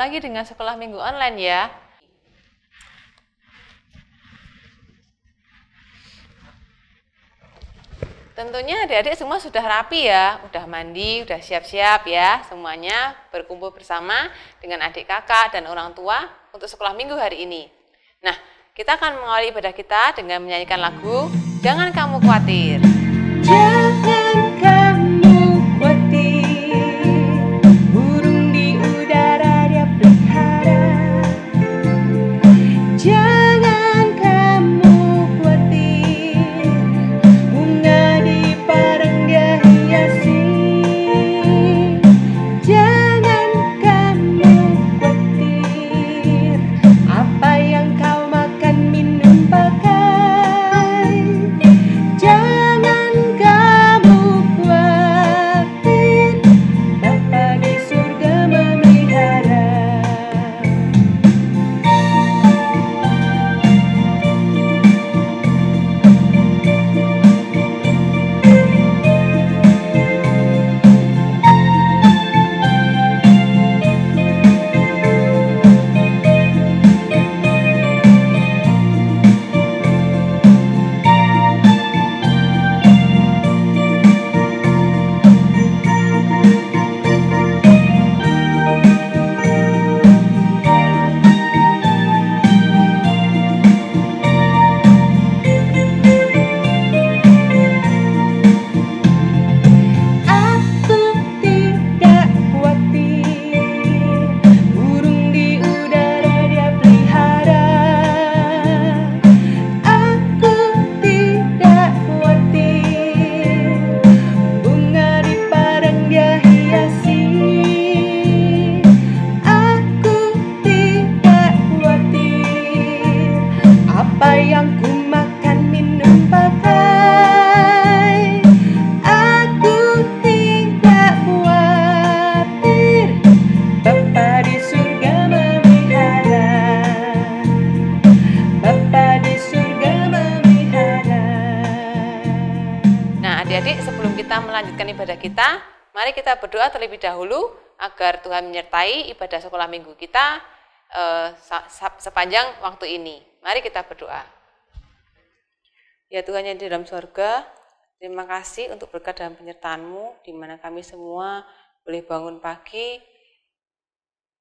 lagi dengan sekolah minggu online ya. Tentunya adik-adik semua sudah rapi ya, udah mandi, udah siap-siap ya. Semuanya berkumpul bersama dengan adik kakak dan orang tua untuk sekolah minggu hari ini. Nah, kita akan mengawali ibadah kita dengan menyanyikan lagu Jangan Kamu Khawatir. Jangan kamu khawatir, burung di udara dia pelihara. Jangan kamu khawatir, bunga di padang dia hiasi. Jangan kamu khawatir, apa yang kau makan, minum, pakai. Jangan kamu khawatir, Bapa di surga memelihara. Aku tidak khawatir, burung di udara dia pelihara. Aku tidak khawatir, bunga di padang dia hiasi. Aku tidak khawatir, apa yang ku makan, minum, pakai. Aku tidak khawatir, Bapa di surga memelihara. Bapa di surga memelihara. Nah, adik-adik, sebelum kita melanjutkan ibadah kita, mari kita berdoa terlebih dahulu agar Tuhan menyertai ibadah sekolah minggu kita sepanjang waktu ini. Mari kita berdoa. Ya Tuhan yang di dalam surga, terima kasih untuk berkat dan penyertaan-Mu, di mana kami semua boleh bangun pagi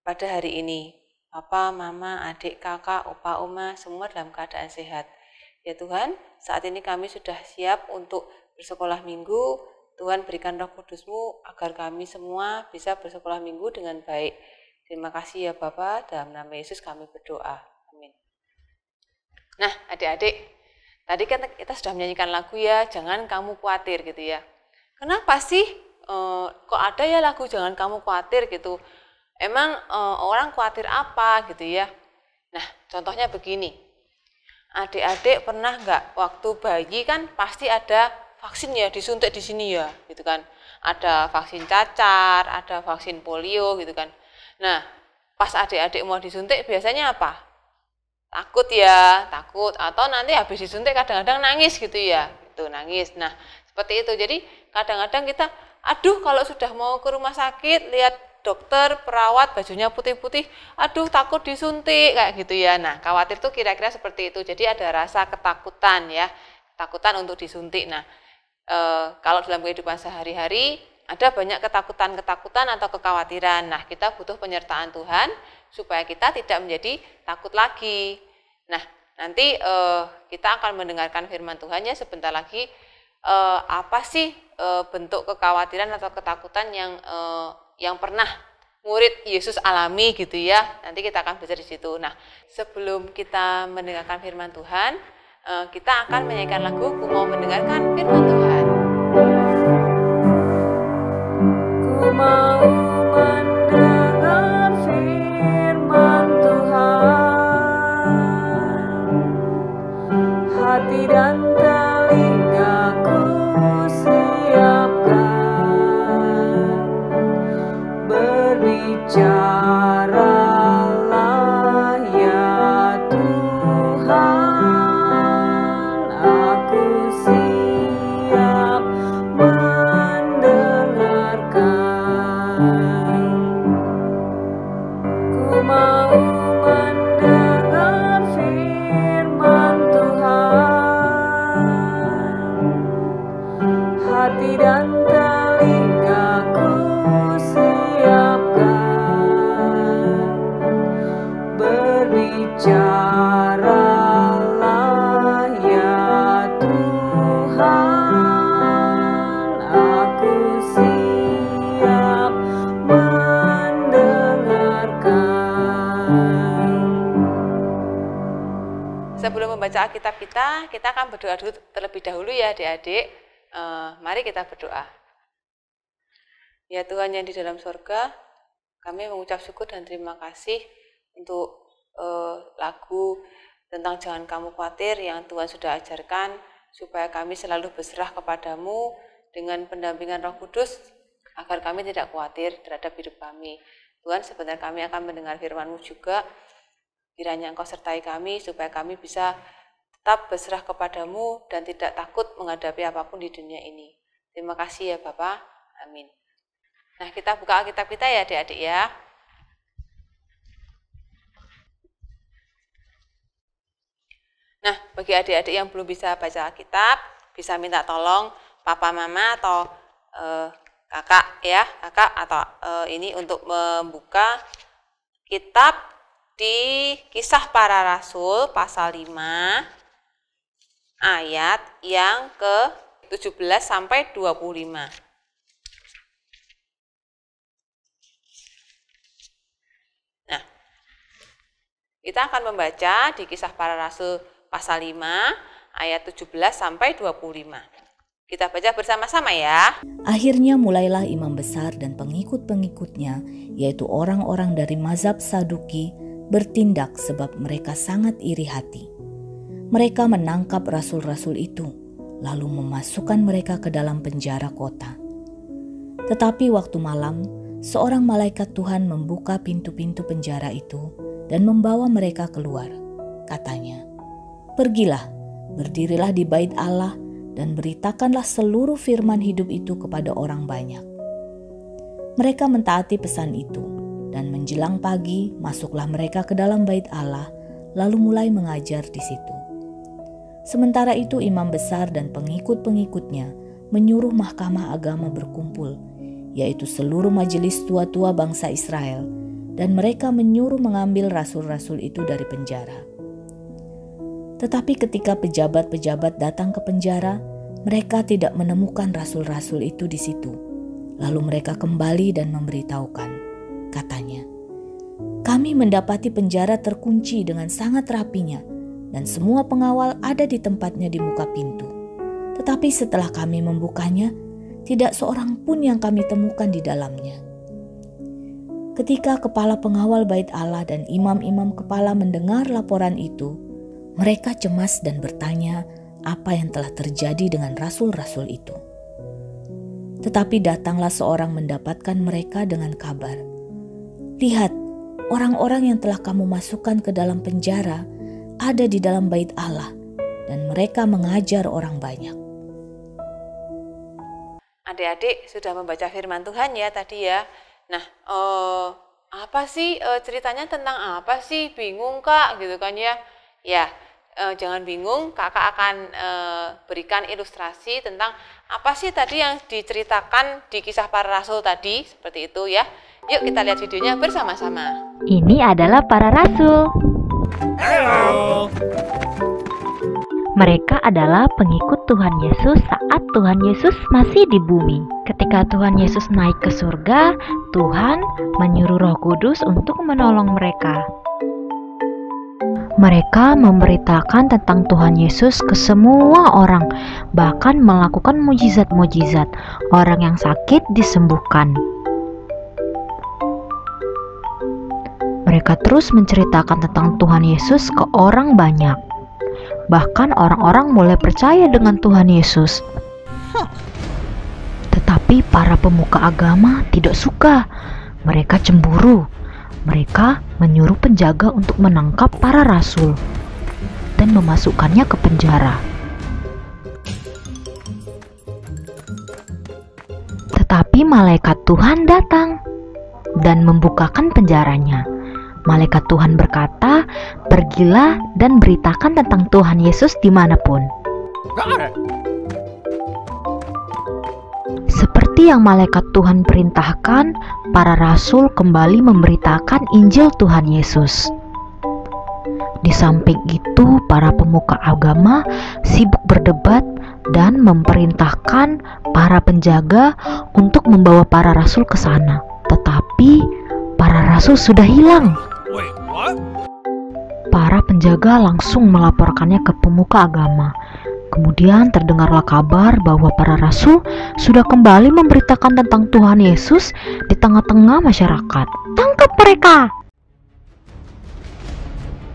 pada hari ini. Papa, mama, adik, kakak, opa, oma, semua dalam keadaan sehat. Ya Tuhan, saat ini kami sudah siap untuk bersekolah minggu. Tuhan berikan Roh Kudus-Mu agar kami semua bisa bersekolah minggu dengan baik. Terima kasih ya Bapa, dalam nama Yesus kami berdoa. Amin. Nah, adik-adik, tadi kan kita sudah menyanyikan lagu ya, Jangan Kamu Khawatir gitu ya. Kenapa sih kok ada ya lagu Jangan Kamu Khawatir gitu? Emang orang khawatir apa gitu ya? Nah, contohnya begini. Adik-adik pernah nggak waktu bayi kan pasti ada vaksin ya, disuntik di sini ya, gitu kan. Ada vaksin cacar, ada vaksin polio gitu kan. Nah, pas adik-adik mau disuntik biasanya apa? Takut ya, takut. Atau nanti habis disuntik kadang-kadang nangis gitu ya, itu nangis. Nah, seperti itu. Jadi kadang-kadang kita, aduh kalau sudah mau ke rumah sakit, lihat dokter, perawat, bajunya putih-putih, aduh takut disuntik, kayak gitu ya. Nah, khawatir tuh kira-kira seperti itu. Jadi ada rasa ketakutan ya, ketakutan untuk disuntik. Nah, kalau dalam kehidupan sehari-hari ada banyak ketakutan-ketakutan atau kekhawatiran. Nah, kita butuh penyertaan Tuhan supaya kita tidak menjadi takut lagi. Nah, nanti kita akan mendengarkan firman Tuhan ya sebentar lagi. Apa sih bentuk kekhawatiran atau ketakutan yang pernah murid Yesus alami gitu ya. Nanti kita akan belajar di situ. Nah, sebelum kita mendengarkan firman Tuhan, kita akan menyanyikan lagu Ku Mau Mendengarkan Firman Tuhan. Ku mau mendengar firman Tuhan, hati dan telingaku siapkan, berbicaralah ya Tuhan, aku siap mendengarkan. mau mendengar firman Tuhan. Hati dan telingaku siapkan, berbicaralah ya Tuhan, aku siap mendengarkan. Sebelum membaca Alkitab kita akan berdoa dulu terlebih dahulu ya adik-adik. Mari kita berdoa. Ya Tuhan yang di dalam surga, kami mengucap syukur dan terima kasih untuk lagu tentang jangan kamu khawatir yang Tuhan sudah ajarkan, supaya kami selalu berserah kepadamu dengan pendampingan Roh Kudus, agar kami tidak khawatir terhadap hidup kami. Tuhan, sebentar kami akan mendengar firman-Mu juga, kiranya Engkau sertai kami, supaya kami bisa tetap berserah kepadamu dan tidak takut menghadapi apapun di dunia ini. Terima kasih ya Bapak. Amin. Nah, kita buka Alkitab kita ya adik-adik ya. Nah, bagi adik-adik yang belum bisa baca Alkitab, bisa minta tolong papa mama atau kakak ya, kakak atau ini untuk membuka kitab di Kisah Para Rasul pasal 5 ayat yang ke-17 sampai 25. Nah, kita akan membaca di Kisah Para Rasul pasal 5 ayat 17 sampai 25. Kita baca bersama-sama ya. Akhirnya mulailah imam besar dan pengikut-pengikutnya, yaitu orang-orang dari mazhab Saduki, bertindak sebab mereka sangat iri hati. Mereka menangkap rasul-rasul itu, lalu memasukkan mereka ke dalam penjara kota. Tetapi waktu malam, seorang malaikat Tuhan membuka pintu-pintu penjara itu dan membawa mereka keluar. Katanya, "Pergilah, berdirilah di bait Allah dan beritakanlah seluruh firman hidup itu kepada orang banyak." Mereka mentaati pesan itu, dan menjelang pagi masuklah mereka ke dalam bait Allah, lalu mulai mengajar di situ. Sementara itu imam besar dan pengikut-pengikutnya menyuruh mahkamah agama berkumpul, yaitu seluruh majelis tua-tua bangsa Israel, dan mereka menyuruh mengambil rasul-rasul itu dari penjara. Tetapi ketika pejabat-pejabat datang ke penjara, mereka tidak menemukan rasul-rasul itu di situ. Lalu mereka kembali dan memberitahukan. Katanya, "Kami mendapati penjara terkunci dengan sangat rapinya, dan semua pengawal ada di tempatnya di muka pintu. Tetapi setelah kami membukanya, tidak seorang pun yang kami temukan di dalamnya." Ketika kepala pengawal bait Allah dan imam-imam kepala mendengar laporan itu, mereka cemas dan bertanya apa yang telah terjadi dengan rasul-rasul itu. Tetapi datanglah seorang mendapatkan mereka dengan kabar, "Lihat, orang-orang yang telah kamu masukkan ke dalam penjara ada di dalam bait Allah, dan mereka mengajar orang banyak." Adik-adik sudah membaca firman Tuhan ya tadi ya. Nah, apa sih ceritanya tentang apa sih? Bingung Kak gitu kan ya? Ya, jangan bingung, kakak akan berikan ilustrasi tentang apa sih tadi yang diceritakan di Kisah Para Rasul tadi, seperti itu ya. Yuk kita lihat videonya bersama-sama. Ini adalah para rasul. Halo. Mereka adalah pengikut Tuhan Yesus saat Tuhan Yesus masih di bumi. Ketika Tuhan Yesus naik ke surga, Tuhan menyuruh Roh Kudus untuk menolong mereka. Mereka memberitakan tentang Tuhan Yesus ke semua orang, bahkan melakukan mujizat-mujizat. Orang yang sakit disembuhkan. Mereka terus menceritakan tentang Tuhan Yesus ke orang banyak. Bahkan orang-orang mulai percaya dengan Tuhan Yesus. Tetapi para pemuka agama tidak suka. Mereka cemburu. Mereka menyuruh penjaga untuk menangkap para rasul dan memasukkannya ke penjara. Tetapi malaikat Tuhan datang dan membukakan penjaranya. Malaikat Tuhan berkata, "Pergilah dan beritakan tentang Tuhan Yesus dimanapun." Seperti yang malaikat Tuhan perintahkan, para rasul kembali memberitakan Injil Tuhan Yesus. Di samping itu, para pemuka agama sibuk berdebat dan memerintahkan para penjaga untuk membawa para rasul ke sana. Tetapi para rasul sudah hilang. Para penjaga langsung melaporkannya ke pemuka agama. Kemudian terdengarlah kabar bahwa para rasul sudah kembali memberitakan tentang Tuhan Yesus di tengah-tengah masyarakat. Tangkap mereka!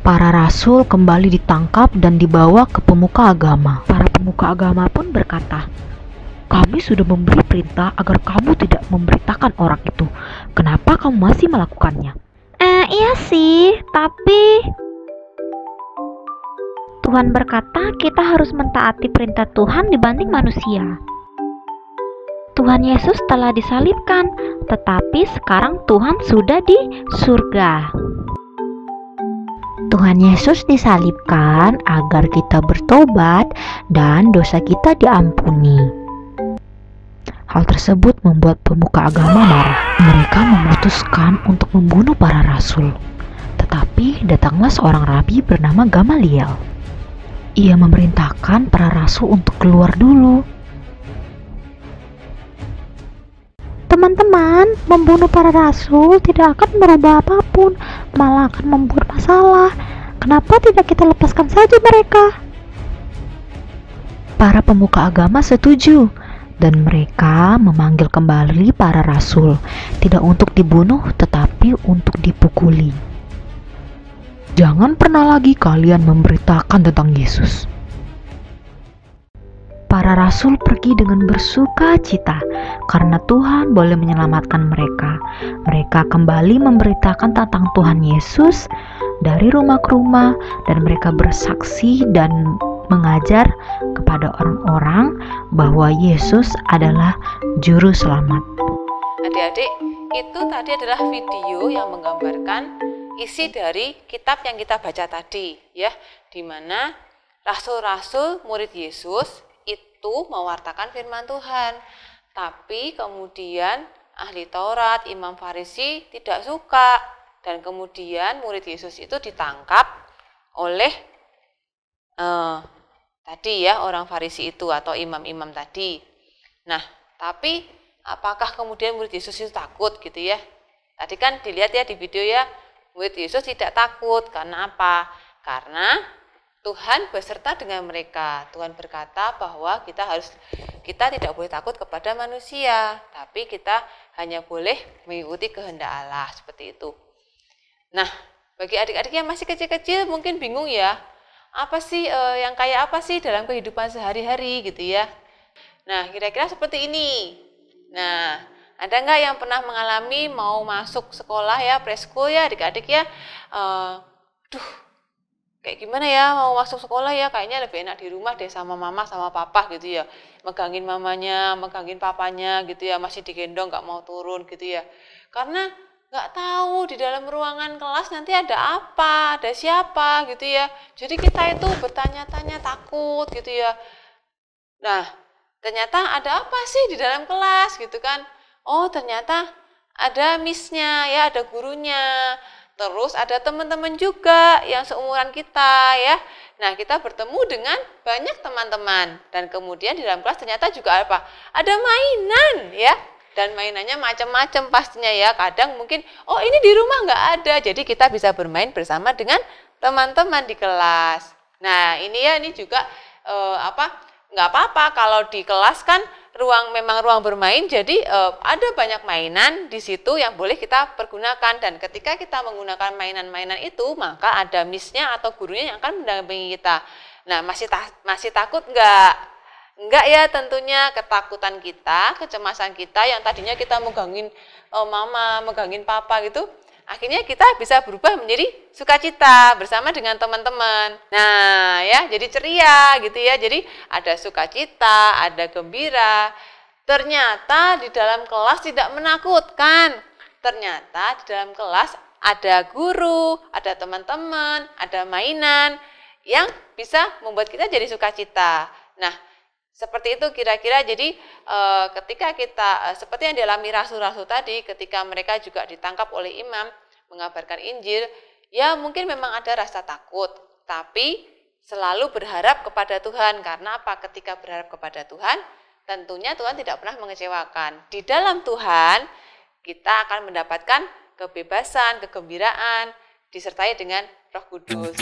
Para rasul kembali ditangkap dan dibawa ke pemuka agama. Para pemuka agama pun berkata, "Kami sudah memberi perintah agar kamu tidak memberitakan orang itu. Kenapa kamu masih melakukannya?" Iya sih, tapi Tuhan berkata kita harus mentaati perintah Tuhan dibanding manusia. Tuhan Yesus telah disalibkan, tetapi sekarang Tuhan sudah di surga. Tuhan Yesus disalibkan agar kita bertobat dan dosa kita diampuni. Hal tersebut membuat pemuka agama marah. Mereka memutuskan untuk membunuh para rasul. Tetapi datanglah seorang rabi bernama Gamaliel. Ia memerintahkan para rasul untuk keluar dulu. Teman-teman, membunuh para rasul tidak akan merubah apapun, malah akan membuat masalah. Kenapa tidak kita lepaskan saja mereka? Para pemuka agama setuju, dan mereka memanggil kembali para rasul, tidak untuk dibunuh tetapi untuk dipukuli. Jangan pernah lagi kalian memberitakan tentang Yesus. Para rasul pergi dengan bersuka cita karena Tuhan boleh menyelamatkan mereka. Mereka kembali memberitakan tentang Tuhan Yesus dari rumah ke rumah, dan mereka bersaksi dan mengajar kepada orang-orang bahwa Yesus adalah juru selamat. Adik-adik, itu tadi adalah video yang menggambarkan isi dari kitab yang kita baca tadi, ya, di mana rasul-rasul murid Yesus itu mewartakan firman Tuhan. Tapi kemudian ahli Taurat, Imam Farisi tidak suka, dan kemudian murid Yesus itu ditangkap oleh tadi ya, orang Farisi itu atau imam-imam tadi. Nah, tapi apakah kemudian murid Yesus itu takut gitu ya? Tadi kan dilihat ya di video ya, murid Yesus tidak takut. Karena apa? Karena Tuhan beserta dengan mereka. Tuhan berkata bahwa kita tidak boleh takut kepada manusia, tapi kita hanya boleh mengikuti kehendak Allah, seperti itu. Nah, bagi adik-adik yang masih kecil-kecil mungkin bingung ya, apa sih yang kayak apa sih dalam kehidupan sehari-hari gitu ya. Nah, kira-kira seperti ini. Nah, ada nggak yang pernah mengalami mau masuk sekolah ya, preschool ya adik-adik ya, kayak gimana ya mau masuk sekolah ya, kayaknya lebih enak di rumah deh sama mama sama papa gitu ya, megangin mamanya, megangin papanya gitu ya, masih digendong nggak mau turun gitu ya, karena nggak tahu di dalam ruangan kelas nanti ada apa, ada siapa gitu ya, jadi kita itu bertanya-tanya, takut gitu ya. Nah, ternyata ada apa sih di dalam kelas gitu kan, oh ternyata ada miss-nya ya, ada gurunya. Terus ada teman-teman juga yang seumuran kita ya. Nah, kita bertemu dengan banyak teman-teman. Dan kemudian di dalam kelas ternyata juga apa? Ada mainan ya. Dan mainannya macam-macam pastinya ya. Kadang mungkin, oh ini di rumah nggak ada. Jadi kita bisa bermain bersama dengan teman-teman di kelas. Nah, ini juga nggak apa-apa kalau di kelas kan memang ruang bermain, jadi ada banyak mainan di situ yang boleh kita pergunakan, dan ketika kita menggunakan mainan-mainan itu maka ada miss-nya atau gurunya yang akan mendampingi kita. Nah, masih takut nggak? Enggak ya, tentunya ketakutan kita, kecemasan kita yang tadinya kita megangin mama, megangin papa gitu, akhirnya kita bisa berubah menjadi sukacita bersama dengan teman-teman. Nah ya, jadi ceria gitu ya. Jadi ada sukacita, ada gembira. Ternyata di dalam kelas tidak menakutkan. Ternyata di dalam kelas ada guru, ada teman-teman, ada mainan yang bisa membuat kita jadi sukacita. Nah, seperti itu kira-kira. Jadi ketika kita seperti yang dialami rasul-rasul tadi, ketika mereka juga ditangkap oleh imam mengabarkan Injil, ya mungkin memang ada rasa takut, tapi selalu berharap kepada Tuhan. Karena apa? Ketika berharap kepada Tuhan, tentunya Tuhan tidak pernah mengecewakan. Di dalam Tuhan, kita akan mendapatkan kebebasan, kegembiraan, disertai dengan Roh Kudus.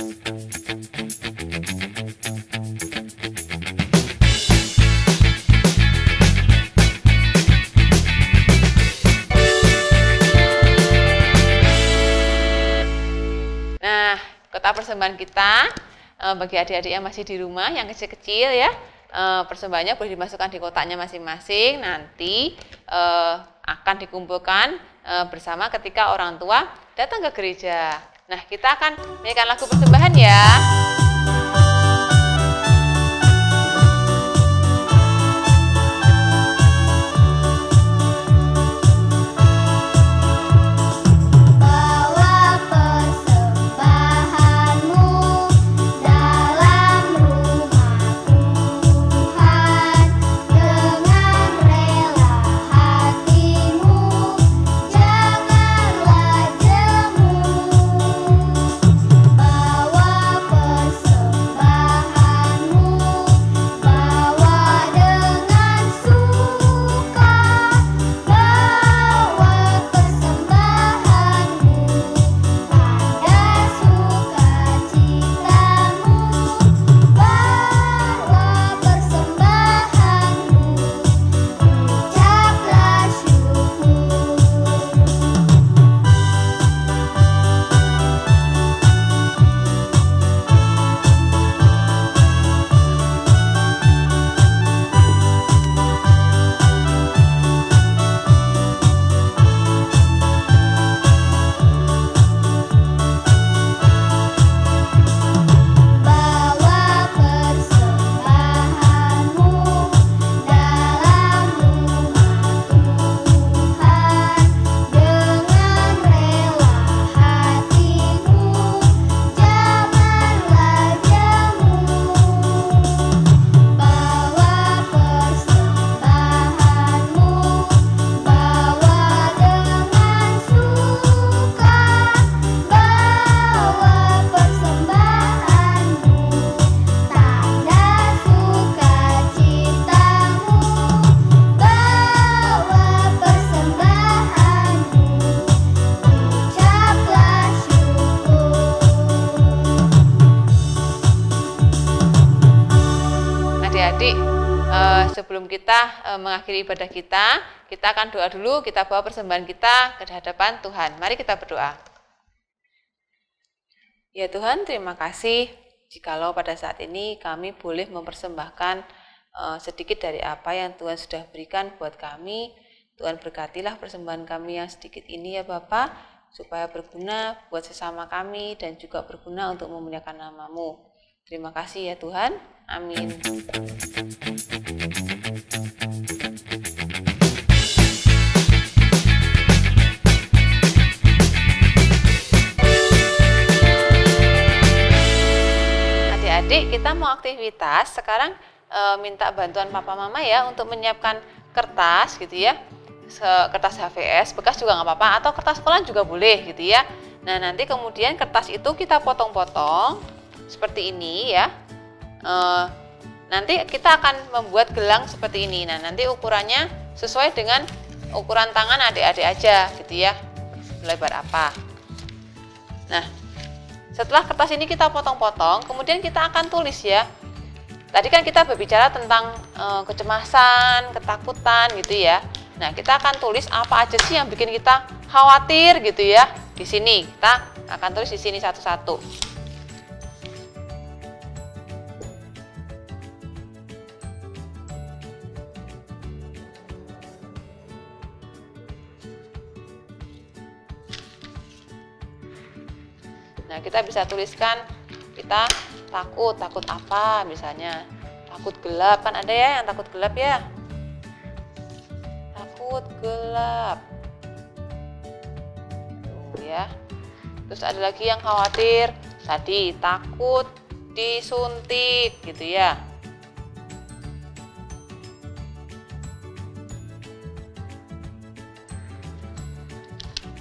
Nah, kotak persembahan kita bagi adik-adik yang masih di rumah, yang kecil-kecil ya, persembahannya boleh dimasukkan di kotaknya masing-masing. Nanti akan dikumpulkan bersama ketika orang tua datang ke gereja. Nah, kita akan menyanyikan lagu persembahan ya. Sebelum kita mengakhiri ibadah kita akan doa dulu, kita bawa persembahan kita ke hadapan Tuhan. Mari kita berdoa. Ya Tuhan, terima kasih jikalau pada saat ini kami boleh mempersembahkan sedikit dari apa yang Tuhan sudah berikan buat kami. Tuhan berkatilah persembahan kami yang sedikit ini ya Bapa, supaya berguna buat sesama kami dan juga berguna untuk memuliakan nama-Mu. Terima kasih ya Tuhan. Amin. Adik-adik, kita mau aktivitas. Sekarang minta bantuan papa mama ya untuk menyiapkan kertas gitu ya. Kertas HVS, bekas juga nggak apa-apa, atau kertas sekolah juga boleh gitu ya. Nah, nanti kemudian kertas itu kita potong-potong seperti ini ya. Nanti kita akan membuat gelang seperti ini. Nah, nanti ukurannya sesuai dengan ukuran tangan adik-adik aja gitu ya, lebar apa. Nah, setelah kertas ini kita potong-potong, kemudian kita akan tulis ya. Tadi kan kita berbicara tentang kecemasan, ketakutan gitu ya. Nah, kita akan tulis apa aja sih yang bikin kita khawatir gitu ya. Di sini kita akan tulis di sini satu-satu. Nah, kita bisa tuliskan kita takut apa misalnya. Takut gelap, kan ada ya yang takut gelap ya. Takut gelap. Tuh ya. Terus ada lagi yang khawatir, tadi takut disuntik gitu ya.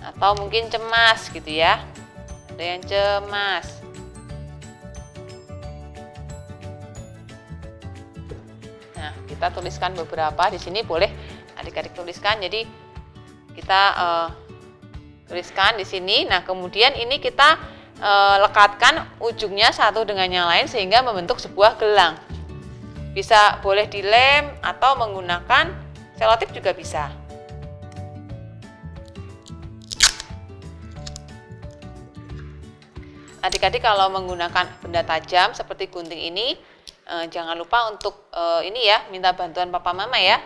Atau mungkin cemas gitu ya. Ada yang cemas. Nah, kita tuliskan beberapa di sini, boleh adik-adik tuliskan. Jadi kita tuliskan di sini. Nah, kemudian ini kita lekatkan ujungnya satu dengan yang lain sehingga membentuk sebuah gelang. Bisa boleh dilem atau menggunakan selotip juga bisa. Adik-adik kalau menggunakan benda tajam seperti gunting ini, jangan lupa untuk ini ya, minta bantuan papa mama ya.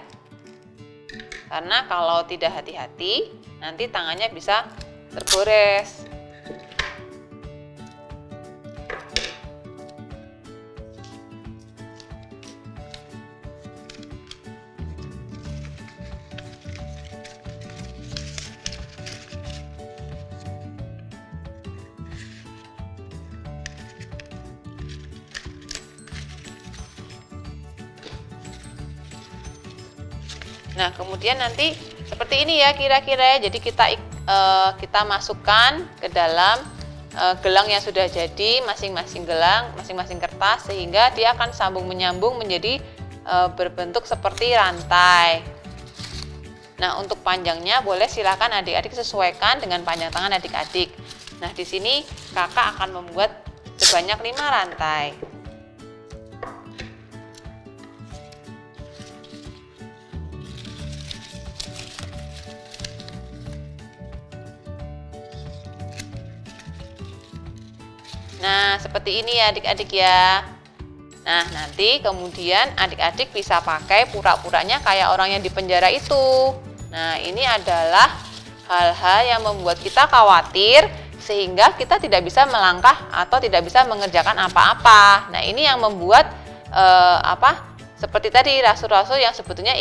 Karena kalau tidak hati-hati, nanti tangannya bisa tergores. Nah, kemudian nanti seperti ini ya kira-kira. Jadi kita masukkan ke dalam gelang yang sudah jadi, masing-masing gelang, masing-masing kertas, sehingga dia akan sambung menyambung menjadi berbentuk seperti rantai. Nah, untuk panjangnya boleh silakan adik-adik sesuaikan dengan panjang tangan adik-adik. Nah, di sini kakak akan membuat sebanyak 5 rantai. Nah, seperti ini ya adik-adik ya. Nah, nanti kemudian adik-adik bisa pakai pura-puranya kayak orang yang di penjara itu. Nah, ini adalah hal-hal yang membuat kita khawatir sehingga kita tidak bisa melangkah atau tidak bisa mengerjakan apa-apa. Nah, ini yang membuat seperti tadi rasul-rasul yang sebetulnya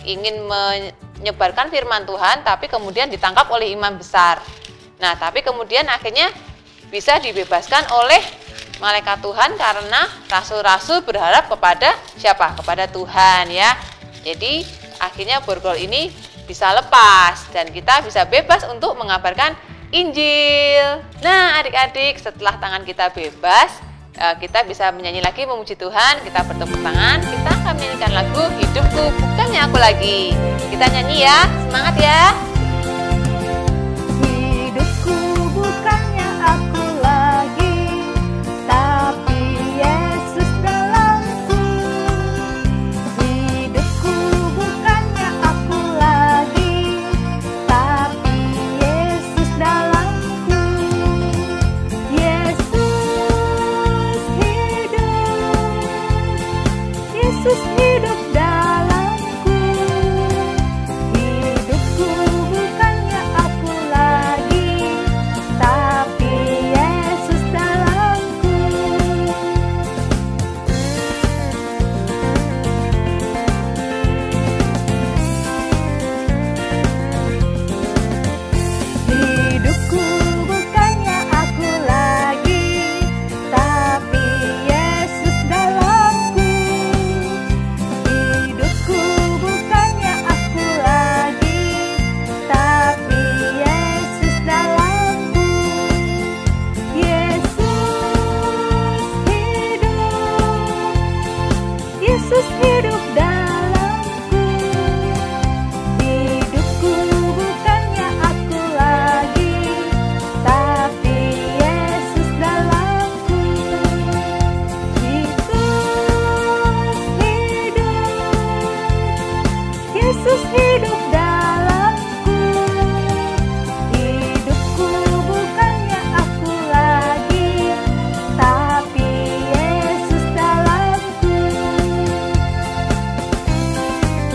ingin menyebarkan firman Tuhan, tapi kemudian ditangkap oleh imam besar. Nah, tapi kemudian akhirnya bisa dibebaskan oleh malaikat Tuhan karena rasul-rasul berharap kepada siapa? Kepada Tuhan ya. Jadi akhirnya borgol ini bisa lepas dan kita bisa bebas untuk mengabarkan Injil. Nah, adik-adik, setelah tangan kita bebas, kita bisa menyanyi lagi memuji Tuhan. Kita bertepuk tangan, kita akan menyanyikan lagu Hidupku Bukannya Aku Lagi. Kita nyanyi ya, semangat ya. Hidupku bukannya aku lagi, tapi Yesus dalamku. Hidupku bukannya aku lagi, tapi Yesus dalamku. Yesus hidup dalamku. Hidupku bukannya aku lagi, tapi Yesus dalamku. Hidupku bukannya aku lagi, tapi Yesus dalamku. Hidupku bukannya aku lagi, tapi Yesus dalamku. Yesus hidup dalamku. Hidupku bukannya aku lagi, tapi Yesus dalamku. Yesus hidup dalamku. Hidupku bukannya aku lagi, tapi Yesus dalamku.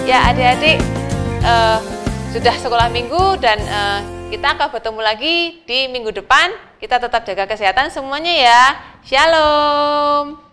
Ya adik-adik, sudah sekolah minggu dan kita akan bertemu lagi di minggu depan. Kita tetap jaga kesehatan semuanya ya. Shalom.